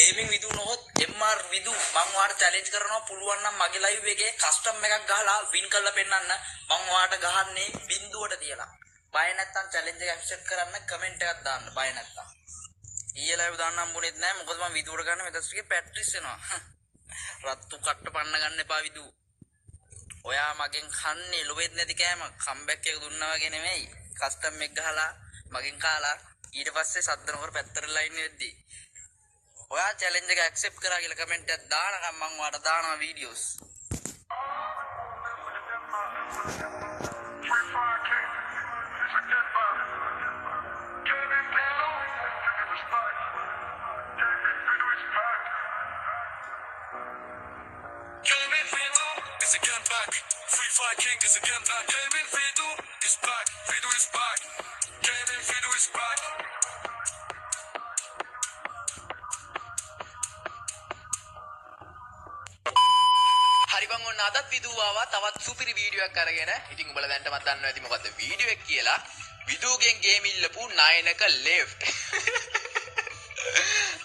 Gaming විදු නොහොත් MR විදු මම ඔයාලට චැලෙන්ජ් කරනවා පුළුවන් නම් මගේ ලයිව් එකේ කස්ටම් එකක් ගහලා වින් කරලා පෙන්නන්න මම ඔයාලට ගහන්නේ බිඳුවට තියලා බය නැත්තම් චැලෙන්ජ් එක ඇක්සෙප්ට් කරන්න කමෙන්ට් එකක් දාන්න බය නැත්තම් ඊයේ ලයිව් දාන්න හම්බුනේත් නැහැ මොකද මම විදුවට ගන්න මෙතස් ටිකේ පැට්‍රිස් වෙනවා රත්තු කට්ට පන්න ගන්න එපා විදු ඔයා මගෙන් කන්නේ ලොවෙත් නැති කෑම කම්බැක් එක දුන්නා වගේ නෙමෙයි කස්ටම් එක ගහලා මගෙන් කාලා ඊට පස්සේ සද්දනකර පැත්තට ලයින් වෙද්දී ඔයා චැලෙන්ජ් එක ඇක්සෙප්ට් කරා කියලා කමෙන්ට් එකක් දානකම් මම ඔයාලට දානවා videos It's a gun back. Free Fire King is a gun back. Gaming Fidu is back. Fidu is back. Gaming Fidu is back. හරි බං ඔන්න අදත් විදු ආවා තවත් සුපිරි වීඩියෝ එකක් අරගෙන. ඉතින් උඹලා දැන්ට මත් දන්නවා ඇති මොකද්ද වීඩියෝ එක කියලා. විදුගෙන් ගේම් ඉල්ලපු නායනක ලෙෆ්ට්.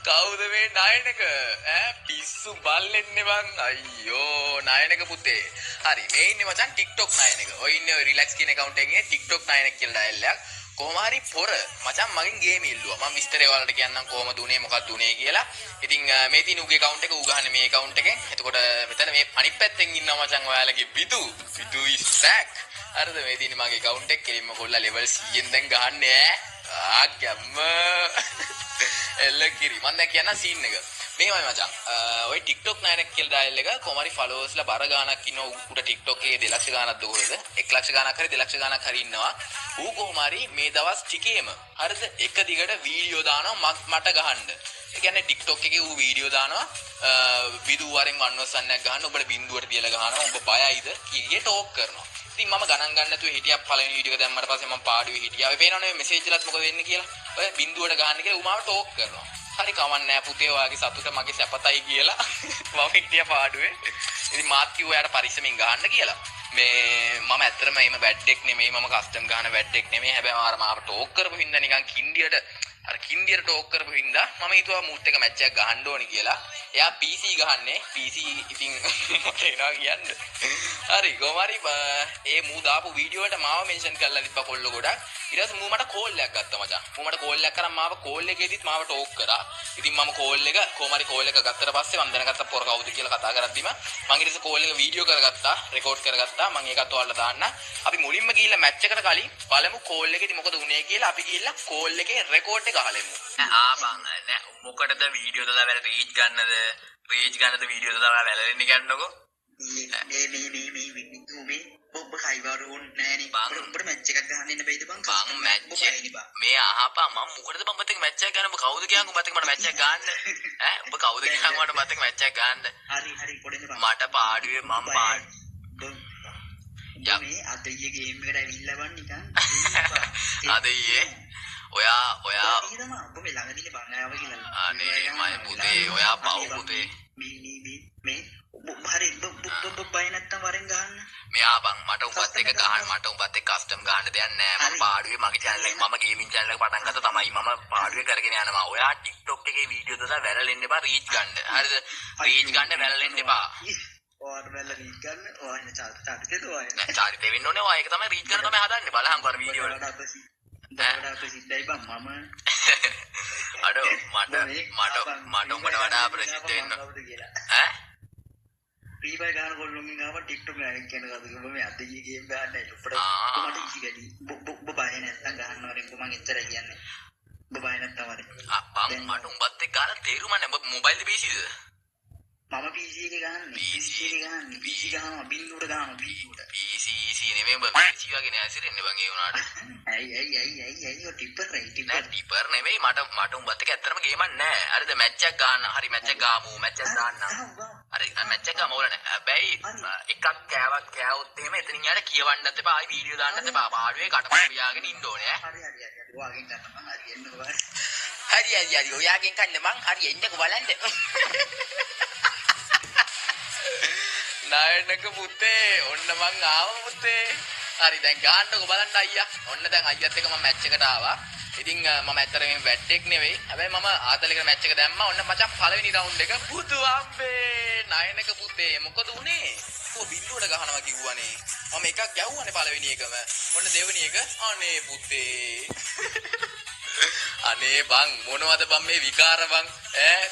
කවුද මේ නායනක ඈ පිස්සු බල්ලෙන්නේ බං අයියෝ නායනක පුතේ හරි මේ ඉන්නේ මචං TikTok නායනක ඔය ඉන්නේ ඔය රිලැක්ස් කියන account එකේ TikTok නායනක කියලා ඩයල් එකක් කොහොම හරි පොර මචං මගෙන් ගේම් ඉල්ලුවා මම විස්තරය ඔයාලට කියන්නම් කොහොමද උනේ මොකක්ද උනේ කියලා ඉතින් මේ තියෙන උගේ account එක ඌ ගහන්නේ මේ account එකෙන් එතකොට මෙතන මේ අනිත් පැත්තෙන් ඉන්නවා මචං ඔයාලගේ විදු is back හරිද මේ තියෙන මගේ account එක කෙලින්ම කොල්ලා level 100ෙන් දැන් ගහන්නේ ඈ ගැම්ම එල්ල කිරි මම දැන් කියන්න සීන් එක මේවයි මචං ඔය TikTok නායනක කියලා ඩයල් එක කොහමරි ෆලෝවර්ස්ලා බර ගාණක් ඉන්න උට TikTok එකේ 2 ලක්ෂ ගාණක් දෝරද 1 ලක්ෂ ගාණක් හරි 2 ලක්ෂ ගාණක් හරි ඉන්නවා ඌ කොහමරි මේ දවස් ටිකේම හරිද එක දිගට වීඩියෝ දානවා මට ගහන්න ඒ කියන්නේ TikTok එකේ ඌ වීඩියෝ දානවා විදු වරෙන් වන්නවසන්නක් ගහන්න ඔබට බිඳුවට තියලා ගහනවා ඔබ බයයිද කීයේ ටෝක් කරනවා ඉතින් මම ගණන් ගන්න නැතුව හිටියා පළවෙනි වීඩියෝ එක දැම්මට පස්සේ මම පාඩුවේ හිටියා. ඔය පේනවනේ මෙසේජ් වලත් මොකද වෙන්නේ කියලා. ඔය බිඳුවට ගහන්න කියලා උමාව ටෝක් කරනවා. හරි කවන්නේ නැහැ පුතේ ඔයාගේ සතුට මගේ සැපතයි කියලා. මම හිටියා පාඩුවේ. ඉතින් මාත් කිව්වා එයාට පරිස්සමින් ගහන්න කියලා. මම ඇත්තටම එහෙම වැඩ්ඩෙක් නෙමෙයි මම කස්ටම් ගහන වැඩ්ඩෙක් නෙමෙයි. හැබැයි මාව ටෝක් කරපු හින්දා නිකන් කින්ඩියට ටෝක් කරපු හින්දා මම හිතුවා මූත් එක මැච් එකක් ගහන්න ඕනි කියලා. එයා PC ගහන්නේ. PC ඉතින් මොකද වෙනවා කියන්නේ. හරි කොහමරි ඒ මූ දාපු වීඩියෝ වලට මාව මෙන්ෂන් කරලා තිබ්බා කොල්ල ගොඩක්. ඊට පස්සේ මූ මට කෝල් එකක් ගත්තා මචං. මූ මට කෝල් එකක් කරා මාව කෝල් එකේදීත් මාව ටෝක් කරා. ඉතින් මම කෝල් එක කොහමරි කෝල් එක ගත්තට පස්සේ මම දැනගත්තා පොර කවුද කියලා කතා කරද්දිම මම ඊට පස්සේ කෝල් එක වීඩියෝ කරගත්තා, රෙකෝඩ් කරගත්තා. මම ඒකත් ඔයාලට දාන්න. අපි මුලින්ම ගිහිල්ලා මැච් එකට කලින් බලමු කෝල් එකේදී මොකද වුනේ කියලා. අපි ගිහිල්ලා කෝල් එකේ රෙකෝඩ් එක අහලෙමු. බං නෑ මොකටද වීඩියෝ දාලා වැල රීච් ගන්නද වීඩියෝ දාලා වැලෙන්න ගන්නකො මේ ඔබ කයිවරුන් නෑනේ බං උඹට මැච් එකක් ගහන්න ඉන්න බෑද බං මැච් මේ අහපා මම මොකටද බං මට මැච් එකක් ගන්න ඔබ කවුද කියන්නේ ඔබත් මට මැච් එකක් ගන්න ඈ ඔබ කවුද කියන්නේ මට මැච් එකක් ගන්න හරි පොඩ්ඩක් බං මට පාඩුවේ මම මේ අද ඊයේ ගේම් එකට ඇවිල්ලා බං නිකන් අද ඊයේ ඔයා ඔබ මේ ළඟදී බං ආව කියලා අනේ මම පුතේ ඔයා පව් පුතේ මේ හරි ඔබ බය නැත්තම් වරෙන් ගහන්න මෙයා බං මට උඹත් එක්ක ගහන්න මට උඹත් එක්ක කස්ටම් ගහන්න දෙයක් නෑ මම පාඩුවේ මගේ channel එක මම ගේමින් channel එක පටන් ගත්තා තමයි මම පාඩුවේ කරගෙන යනවා ඔයා TikTok එකේ වීඩියෝ දාලා වැරලෙන්න එපා රීච් ගන්න හරිද රීච් ගන්න වැරලෙන්න එපා ඔයාට වැරලා රීච් ගන්න ඔයා චාරිතේද ඔයා නෑ චාරිතේ වෙන්න ඕනේ ඔයා ඒක තමයි රීච් කරන්න තමයි හදන්නේ බලහන් කර වීඩියෝ වල දවඩා ප්‍රසිද්ධයි බං මම අඩෝ මට උඹට වඩා ප්‍රසිද්ධ වෙන්න ඈ ෆ්‍රී ෆයර් ගහන කොල්ලොන්ගෙන් ආව TikTok එකෙන් කියන කතාව ඔබ මේ අද ඊයේ ගේම් ගහන්නයි උඩට මට ඉසි ගැටි ඔබ බය නැත්තම් ගහන්න වරෙන් මම එච්චර කියන්නේ ඔබ බය නැත්තම් වරෙන් බං මට උඹත් එක්ක ගහලා තේරුම නැහැ ඔබ මොබයිල් PCද මම PC එකේ ගහන්නේ PC ගහනවා බින්දුවට ගහනවා බින්දුවට PC නෙමෙයි ඔබ PC වගේ නෑ ඇසිරෙන්නේ බං ඒ වුණාට ඇයි ඔය ටිපර් ටිපර් නෙමෙයි මට උඹත් එක්ක ඇත්තටම ගේමක් නෑ හරිද මැච් එකක් ගන්න හරි මැච් එකක් ගාමු මැච් එකක් දාන්න හරි මැච් එක ගාමු ඕන නෑ හැබැයි එකක් කෑවොත් එහෙම එතනින් යාට කියවන්නත් එපා ආයි වීඩියෝ දාන්නත් එපා පාඩුවේ කටපොඩ පියාගෙන ඉන්න ඕනේ හරි ඔයාගෙන් ගන්න මං හරි එන්නකෝ හරි ඔයාගෙන් කන්න මං හරි එන්නකෝ බලන්න නායනක පුතේ ඔන්න මං ආවා පුතේ හරි දැන් ගහන්නකෝ බලන්න අයියා ඔන්න දැන් අයියත් එක්ක මම මැච් එකට ආවා ඉතින් මම ඇත්තටම වැට්ටෙක් නෙවෙයි. හැබැයි මම ආතලේක මැච් එක දැම්මා. ඔන්න මචං පළවෙනි රවුන්ඩ් එක බුදු අම්බේ නයනක පුතේ මොකද උනේ? කො බිල්ලුවට ගහනවා කිව්වනේ. මම එකක් ගැව්වනේ පළවෙනි එකම. ඔන්න දෙවෙනි එක අනේ පුතේ. අනේ බං මොනවද බං මේ විකාර බං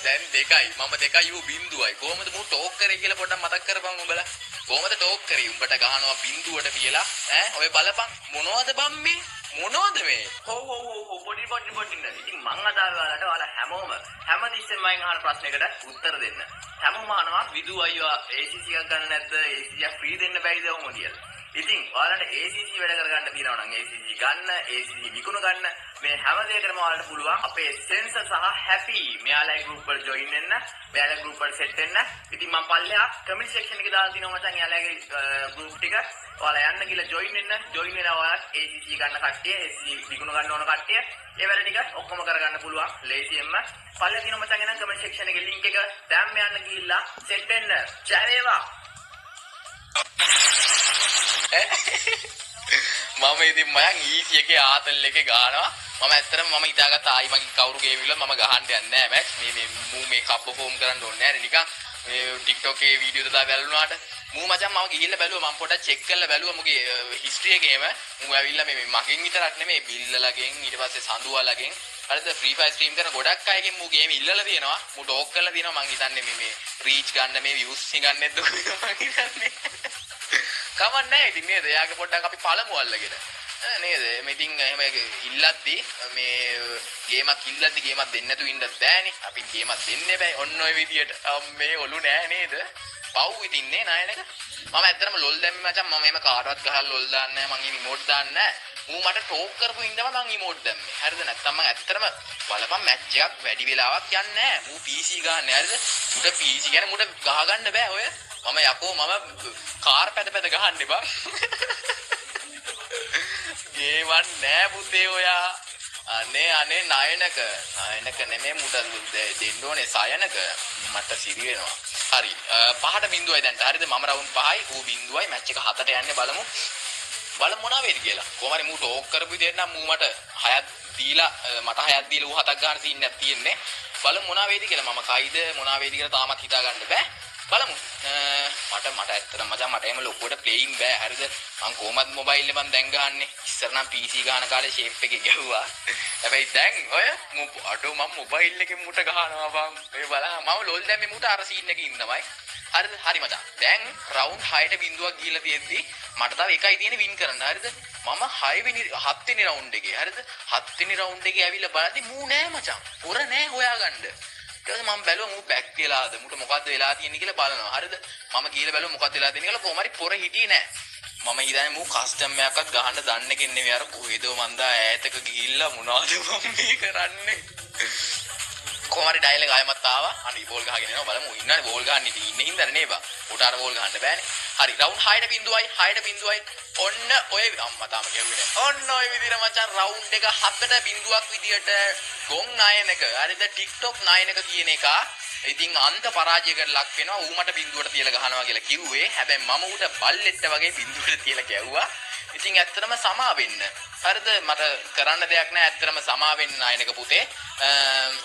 දැන් දෙකයි මම දෙකයි ඌ බින්දුවයි කොහමද මූ ටෝක් කරේ කියලා පොඩ්ඩක් මතක් කරපන් උඹලා කොහමද ටෝක් කරේ උඹට ගහනවා බින්දුවට කියලා ඔය බලපන් මොනවද බං මේ මොනවද මේ ඔව් පොඩි ඉතින් මං අදාළ වලට ඔයාලා හැමතිස්සෙම මම අහන ප්‍රශ්නයකට උත්තර දෙන්න හැමෝම අහනවා විදු අයියා ACC එකක් ගන්න නැද්ද ACC එක ෆ්‍රී දෙන්න බැයිද ඔහොම කියලා ඉතින් ඔයාලට ACC වැඩ කරගන්න තියෙනවා නම් ACC ගන්න ACC විකුණ ගන්න මේ හැම දෙයකටම ඔයාලට පුළුවන් අපේ සෙන්සර් සහ හැපි මෙයාලගේ ගෲප් වල ජොයින් වෙන්න මෙයාලගේ ගෲප් වල සෙට් වෙන්න ඉතින් මම පල්ලෙහා කමෙන්ට් සෙක්ෂන් එකේ දාලා තිනවා මචං එයාලගේ ගෲප් ටික ඔයාලා යන්න කියලා ජොයින් වෙලා ඔයාලා ACC ගන්න කට්ටිය ACC විකුණ ගන්න ඕන කට්ටිය ඒ වැඩ ටික ඔක්කොම කරගන්න පුළුවන් ලේසියෙන්ම පල්ලෙහා තිනවා මචං එනම් කමෙන්ට් සෙක්ෂන් එකේ ලින්ක් එක දැම්ම යන්න ගිහිල්ලා සෙට් වෙන්න ජය වේවා මම ඉතින් මයන් ඊසි එකේ ආතල් එකේ ගහනවා මම ඇත්තටම මම හිතාගත්තා ආයි මගේ කවුරු ගේවිලා මම ගහන්න යන්නේ නැහැ මැච් මේ මූ මේ කප් ෆෝම් කරන්න ඕනේ නැහැ නිකන් මේ TikTok එකේ වීඩියෝ දාලා බැලුවාට මූ මචං මම ගිහිල්ලා බැලුවා මම පොඩ්ඩක් චෙක් කරලා බැලුවා මුගේ හිස්ටරි එකේම මූ ඇවිල්ලා මේ මගෙන් විතරක් නෙමෙයි බිල්ලලගෙන් ඊට පස්සේ සඳුවලගෙන් හරිද ෆ්‍රී ෆයර් ස්ට්‍රීම් කරන ගොඩක් අයගෙන් මූ ගේම ඉල්ලලා තියෙනවා මූ ටෝක් කරලා තියෙනවා මං හිතන්නේ මේ රීච් ගන්න මේ views ගන්න නැද්ද මං හිතන්නේ කමක් නැහැ ඉතින් නේද එයාගේ පොඩ්ඩක් අපි පළමු අල්ලගෙන නේද මේ ඉතින් එහෙම ඉල්ලද්දි මේ ගේමක් ඉල්ලද්දි ගේමක් දෙන්න නැතු ඉන්නත් බෑනේ අපි ගේමක් දෙන්නේ බෑ ඔන්න ඔය විදියට මේ ඔලු නෑ නේද පව් ඉතින් නේ නායනක මම ඇත්තටම ලොල් දැම්මේ මචං මම එහෙම කාටවත් ගහලා ලොල් දාන්නේ නැහැ මං ඉමෝට් දාන්නේ නැහැ ඌ මට ටෝක් කරපු ඉඳම මං ඉමෝට් දැම්මේ හරිද නැත්තම් මං ඇත්තටම බලපන් මැච් එකක් වැඩි වෙලාවක් යන්නේ නැහැ ඌ PC ගහන්නේ හරිද උට PC කියන්නේ මුට ගහ ගන්න බෑ ඔය මම යකෝ මම කාර් පැද ගහන්නේ බං ගේවන් නෑ පුතේ ඔයා අනේ නයනක නෙමෙයි මුට දෙන්න ඕනේ සයනක මට සිරි වෙනවා හරි 5ට බිඳුවයි දැන් හරිද මම රවුන්ඩ් 5යි ඌ බිඳුවයි මැච් එක 7ට යන්නේ බලමු මොනවා වෙයිද කියලා කොහමද මූ ටෝක් කරපු විදියට නම් මූ මට 6ක් දීලා මට 6ක් දීලා ඌ 7ක් ගන්න සීන් එකක් තියෙන්නේ බලමු මොනවා වෙයිද කියලා මම කයිද මොනවා වෙයිද කියලා තාමත් හිතා ගන්න බෑ බලමු මට ඇත්තටම මචං මට එහෙම ලොකුවට ප්ලේයින් බෑ හරිද මං කොහමද මොබයිල් එකෙන් දැන් ගහන්නේ ඉස්සර නම් PC ගහන කාලේ ෂේප් එකේ ගැහුවා හැබැයි දැන් ඔය මම මොබයිල් එකෙන් මුට ගහනවා බං ඔය බලන්න මම ලෝල් දැම්මේ මුට අර සීන් එකේ ඉන්නමයි හරිද හරි මචං දැන් රවුන්ඩ් 6ට බිඳුවක් ගිහලා තියෙද්දි මට තව එකයි තියෙන්නේ වින් කරන්න හරිද මම 7 වෙනි රවුන්ඩ් එකේ හරිද 7 වෙනි රවුන්ඩ් එකේ ඇවිල්ලා බලද්දි මූ නෑ මචං පොර නෑ හොයාගන්න ඊට පස්සේ මම බැලුවා මූ බැක් වෙලාද මුට මොකද්ද වෙලා තියෙන්නේ කියලා බලනවා හරිද මම ගිහලා බැලුවා මොකක්ද වෙලා තියෙන්නේ කියලා කොහොම හරි පොර හිටියේ නෑ මම හිතන්නේ මූ කස්ටම් එකක්වත් ගහන්න දන්නේ කෙනෙක් නෙවෙයි අර කොහෙද මන්දා ඈතක ගිහිල්ලා මොනවද මම මේ කරන්නේ කොහොම හරි ඩයල් එක ආයමත් ආවා අනේ බෝල් ගහගෙන යනවා බලමු ඉන්නනේ බෝල් ගහන්න ඉන්නේ හින්දා නේ බා උට අර බෝල් ගහන්න බෑනේ හරි රවුන්ඩ් 6ට බිඳුවයි ඔන්න ඔය අම්මා තාම කියුවේ නෑ ඔන්න ඔය විදිහට මචං රවුන්ඩ් එක 7ට බිඳුවක් විදියට ගොන් නයනක හරිද TikTok නයනක කියන එක ඉතින් අන්ත පරාජයකට ලක් වෙනවා ඌ මට බිඳුවට තියලා ගහනවා කියලා කිව්වේ හැබැයි මම ඌට බල්ලෙට්ට වගේ බිඳුවට තියලා ගැව්වා ඉතින් ඇත්තටම සමා වෙන්න හරිද මට කරන්න දෙයක් නෑ ඇත්තටම සමා වෙන්න නයනක පුතේ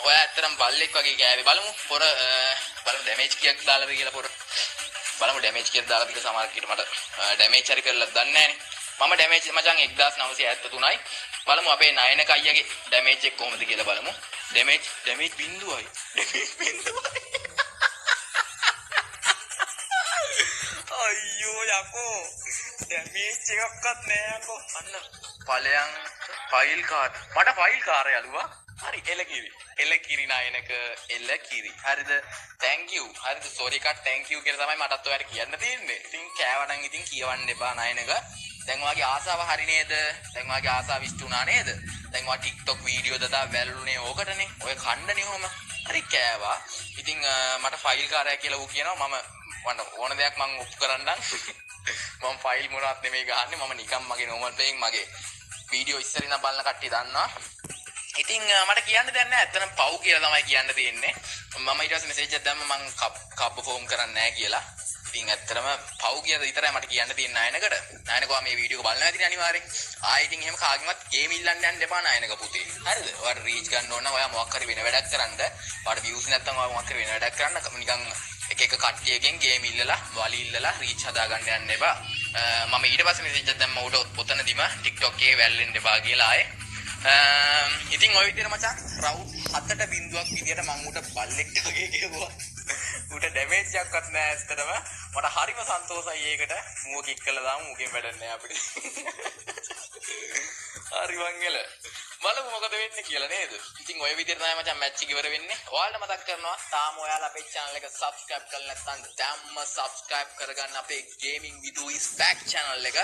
ඔය ඇත්තටම බල්ලෙක් වගේ ගෑවේ බලමු පොර බලමු ඩැමේජ් කීයක් දාලාද කියලා පොර බලමු ඩැමේජ් කීයක් දාලාද කියලා සමහර කීට මට ඩැමේජ් හරි කරලා දන්නේ නෑනේ මම ඩැමේජ් මචං 1973යි බලමු අපේ නයනක අයියාගේ ඩැමේජ් එක කොහොමද කියලා බලමු ඩැමේජ් බිඳුවයි අයියෝ යකෝ ඩැමේජ් එකක්වත් නෑ යකෝ අන්න ඵලයන් ෆයිල් කාඩ් මට ෆයිල් කාර්ය යලුවා හරි එලකිරි නයනක එලකිරි හරිද thank you හරිද sorry එකක් thank you කියලා තමයි මටත් ඔයාලට කියන්න තියෙන්නේ ඉතින් කෑවනම් ඉතින් කියවන්න එපා නයනක දැන් ඔයාගේ ආසාව හරි නේද දැන් ඔයාගේ ආසාව ඉෂ්ට වුණා නේද දැන් ඔයා TikTok වීඩියෝ දදා වැළුනේ ඕකටනේ ඔය කණ්ඩනේ ඔහම හරි කෑවා ඉතින් මට ෆයිල් කාර්යය කියලා ඌ කියනවා මට ඕන දෙයක් මම ඔප් කරන්නම් මම ෆයිල් මොනවත් නෙමෙයි ගහන්නේ මම නිකන් මගේ normal playing මගේ වීඩියෝ ඉස්සරින් බලන කට්ටිය දන්නවා ඉතින් මට කියන්න දෙයක් නැහැ ඇත්තටම පව් කියලා තමයි කියන්න තියෙන්නේ මම ඊට පස්සේ මෙසේජ් එකක් දැම්ම මම කබ් ෆෝම් කරන්නේ නැහැ කියලා ඉතින් ඇත්තටම පව් කියලා විතරයි මට කියන්න තියෙන නයනකට. නයනකෝ මේ වීඩියෝ එක බලන්න ඇතිනේ අනිවාර්යෙන්. ආයෙ ඉතින් එහෙම කාගෙන්වත් ගේම් ඉල්ලන්න යන්න එපා නයනක පුතේ. හරිද? ඔයාලට රීච් ගන්න ඕන නම් ඔයා මොකක් හරි වෙන වැඩක් කරන්න. ඔයාලට views නැත්තම් ඔයා මොකක් හරි වෙන වැඩක් කරන්න. නිකන් එක කට්ටියකින් ගේම් ඉල්ලලා, වලි ඉල්ලලා රීච් හදාගන්න යන්න එපා. මම ඊට පස්සේ මෙසේජ් එකක් දැම්ම උඩ ඔතනදිම TikTok එකේ වැල්ලෙන්න එපා කියලා ආයේ. ඉතින් ඔය විදිහට මචං රවුන්ඩ් 7ට බිඳුවක් විදියට මම උට බල්ලෙක්ට වගේ ගෙවුවා. උට ඩැමේජ් එකක්වත් නැහැ ඇත්තටම. මට හරිම සන්තෝෂයි ඒකට. මූව කික් කළා දාමු මුගෙන් වැඩක් නැහැ අපිට. හරි වංගල. බලමු මොකද වෙන්නේ කියලා නේද? ඉතින් ඔය විදිහට තමයි මචං මැච් එක ඉවර වෙන්නේ. ඔයාලට මතක් කරනවා තාම ඔයාලා අපේ channel එක subscribe කරලා නැත්නම් දැම්ම subscribe කරගන්න අපේ gaming video is back channel එක.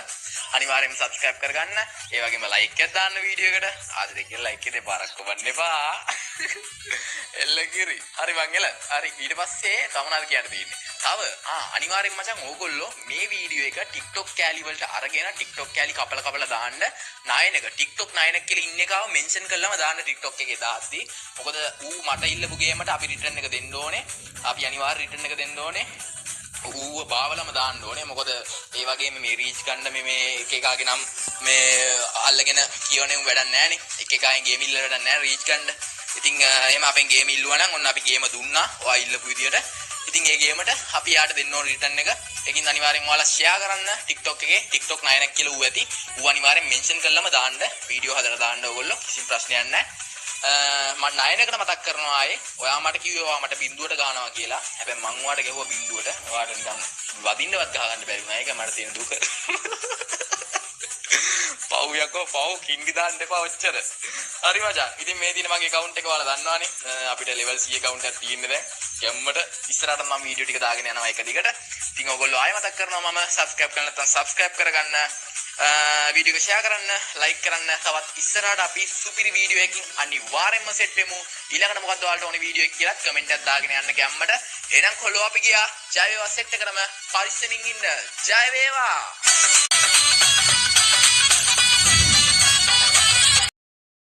අනිවාර්යෙන්ම subscribe කරගන්න. ඒ වගේම like එකක් දාන්න වීඩියෝ එකට. ආදරේ කියලා like එකේ පාරක් කොබන්න එපා. එල්ලගිරි. හරි වංගල. හරි ඊට පස්සේ තමනාද කියන්න තියෙන්නේ. තව අනිවාර්යෙන් මචං ඕගොල්ලෝ මේ වීඩියෝ එක TikTok කෑලි වලට අරගෙන TikTok කෑලි කපලා දාන්න නායනක TikTok නායනක කියලා ඉන්න එකව මෙන්ෂන් කරලාම දාන්න TikTok එකේ දාද්දි. මොකද ඌ මට ඉල්ලපු ගේමට අපි රිටර්න් එක දෙන්න ඕනේ. අපි අනිවාර්යෙන් රිටර්න් එක දෙන්න ඕනේ. ඌව බාවලම දාන්න ඕනේ. මොකද ඒ වගේම මේ රීච් ගන්න මේ එක එකාගේ නම් මේ අල්ලගෙන කියවනේ වැඩක් නැහනේ. එක එකාගෙන් ගේම් ඉල්ලලා වැඩක් නැහැ රීච් ගන්න. ඉතින් එහෙම අපෙන් ගේම් ඉල්ලුවා නම් ඔන්න අපි ගේම දුන්නා. ඔයා ඉල්ලපු විදියට. ඉතින් ඒ ගේමට අපි යාට දෙන්න ඕන රිටර්න් එක. ඒකින් අනිවාර්යෙන් ඔයාලා ෂෙයා කරන්න TikTok එකේ TikTok 9ක් කියලා ඌ ඇති. ඌ අනිවාර්යෙන් මෙන්ෂන් කරලාම දාන්න. වීඩියෝ හදලා දාන්න ඕගොල්ලෝ. කිසිම ප්‍රශ්නයක් නැහැ. මම 9කට මතක් කරනවා ආයේ. ඔයා මට කිව්වේ ඔයා මට බින්දුවට ගහනවා කියලා. හැබැයි මං ඔයාට ගැහුවා බින්දුවට. ඔයාට නිකන් වදින්නවත් ගහ ගන්න බැරි වුණා. ඒක මට තියෙන දුක. පව් යකෝ පව් කින්ගි දාන්න එපා ඔච්චර. හරි මචං. ඉතින් මේ දින මගේ account එක ඔයාලා දන්නවනේ. අපිට level 100 account එකක් තියෙන්නේ දැන්. ගැම්මට ඉස්සරහට මම වීඩියෝ ටික දාගෙන යනවා එක දිගට. ඉතින් ඔයගොල්ලෝ ආයෙ මතක් කරනවා මම subscribe කරලා නැත්නම් subscribe කරගන්න. වීඩියෝ එක share කරන්න, like කරන්න. තවත් ඉස්සරහට අපි සුපිරි වීඩියෝ එකකින් අනිවාර්යෙන්ම සෙට් වෙමු. ඊළඟට මොකද්ද ඔයාලට ඕනේ වීඩියෝ එක කියලා කමෙන්ට් එකක් දාගෙන යන්න ගැම්මට. එහෙනම් කොල්ලෝ අපි ගියා. ජය වේවා සෙට් එකටම පරිස්සමින් ඉන්න. ජය වේවා.